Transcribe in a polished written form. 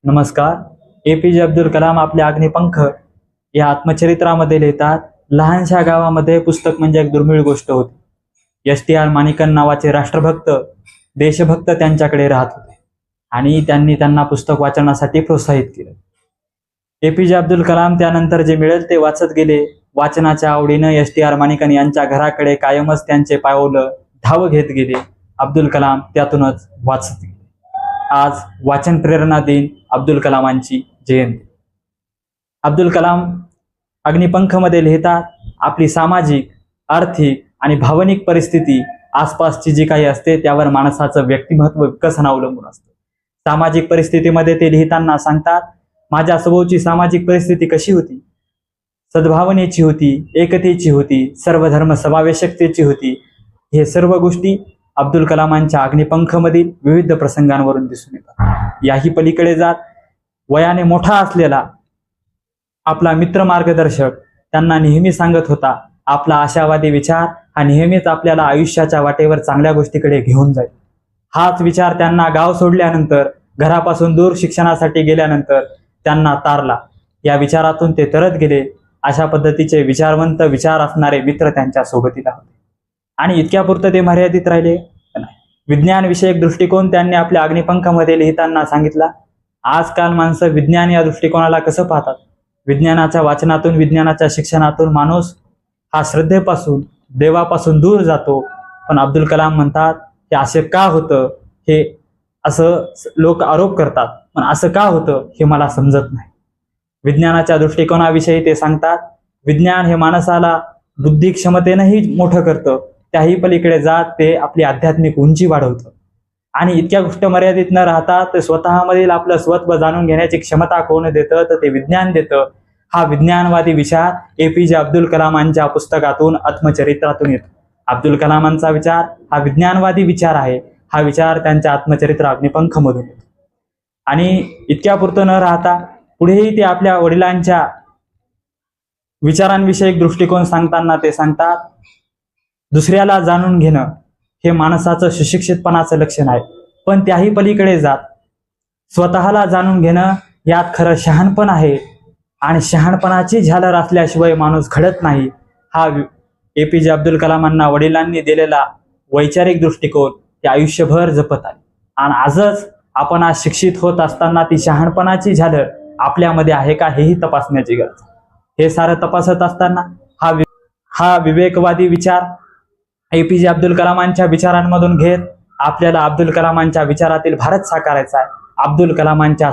नमस्कार. APJ अब्दुल कलाम आपले अग्निपंख या आत्मचरित्रामध्ये लिहितात, लहानशा गावामध्ये पुस्तक म्हणजे एक दुर्मिळ गोष्ट होती. STR माणिकन नावाचे राष्ट्रभक्त, देशभक्त त्यांच्याकडे राहत होते आणि त्यांनी त्यांना पुस्तक वाचनासाठी प्रोत्साहित केलं. APJ अब्दुल कलाम त्यानंतर जे मिळेल ते वाचत गेले. वाचनाच्या आवडीनं STR माणिकन यांच्या घराकडे कायमच त्यांचे पावलं धाव घेत गेले. अब्दुल कलाम त्यातूनच वाचत गेले. आज वाचन प्रेरणा दिन, अब्दुल कलामांची जयंती. अब्दुल कलाम अग्निपंखमध्ये लिहितात, आपली सामाजिक, आर्थिक आणि भावनिक परिस्थिती आसपासची जी काही असते त्यावर माणसाचं व्यक्तिमत्व विकसन अवलंबून असतं. सामाजिक परिस्थितीमध्ये ते लिहिताना सांगतात, माझ्या सभोवची सामाजिक परिस्थिती कशी होती? सद्भावनेची होती, एकतेची होती, सर्वधर्म समावेशकतेची होती. हे सर्व गोष्टी अब्दुल कलामांच्या अग्निपंखमधील विविध प्रसंगांवरून दिसून येतात. याही पलीकडे जात वयाने मोठा असलेला आपला मित्र मार्गदर्शक त्यांना नेहमी सांगत होता, आपला आशावादी विचार हा नेहमीच आपल्याला आयुष्याच्या वाटेवर चांगल्या गोष्टीकडे घेऊन जाईल. हाच विचार त्यांना गाव सोडल्यानंतर, घरापासून दूर शिक्षणासाठी गेल्यानंतर त्यांना तारला. या विचारातून ते तरत गेले. अशा पद्धतीचे विचारवंत विचार असणारे मित्र त्यांच्या सोबतीला होते. आणि इतक्यापुरतं ते मर्यादित राहिले नाही. विज्ञान विषयक दृष्टिकोन त्यांनी आपल्या अग्निपंखमध्ये लिहिताना सांगितला, आजकाल माणसं विज्ञान या दृष्टिकोनाला कसं पाहतात? विज्ञानाच्या वाचनातून, विज्ञानाच्या शिक्षणातून माणूस हा श्रद्धेपासून, देवापासून दूर जातो. पण अब्दुल कलाम म्हणतात, हे असे का होतं? हे असं लोक आरोप करतात, पण असं का होतं हे मला समजत नाही. विज्ञानाच्या दृष्टिकोनाविषयी ते सांगतात, विज्ञान हे माणसाला बुद्धी क्षमतेनंही मोठं करतं, त्याही पलीकडे जात ते आपली आध्यात्मिक उंची वाढवतं. आणि इतक्या गोष्ट मर्यादित न राहता ते स्वतःमधील आपलं स्वत्व जाणून घेण्याची क्षमता कोण देतं? तर ते विज्ञान देतं. हा विज्ञानवादी विचार APJ अब्दुल कलामांच्या पुस्तकातून, आत्मचरित्रातून येतो. अब्दुल कलामांचा विचार हा विज्ञानवादी विचार आहे. हा विचार त्यांच्या आत्मचरित्र अग्निपंखमधून येतो. आणि इतक्यापुरतं न राहता पुढेही ते आपल्या वडिलांच्या विचारांविषयक दृष्टिकोन सांगताना ते सांगतात, दुसऱ्याला जाणून घेणं हे माणसाचं सुशिक्षितपणाचं लक्षण आहे. पण त्याही पलीकडे जात स्वतःला जाणून घेणं यात खरं शहाणपण आहे. आणि शहाणपणाची झालर असल्याशिवाय माणूस घडत नाही. हा APJ अब्दुल कलामांना वडिलांनी दिलेला वैचारिक दृष्टिकोन ते आयुष्यभर जपत आले. आणि आजच आपण आज शिक्षित होत असताना ती शहाणपणाची झालर आपल्यामध्ये आहे का हेही तपासण्याची गरज. हे सारं तपासत असताना हा विवेकवादी विचार APJ अब्दुल कलामांच्या विचारांमधून घेत आपल्याला अब्दुल कलामांच्या विचारातील भारत साकारायचा आहे. अब्दुल कलामांच्या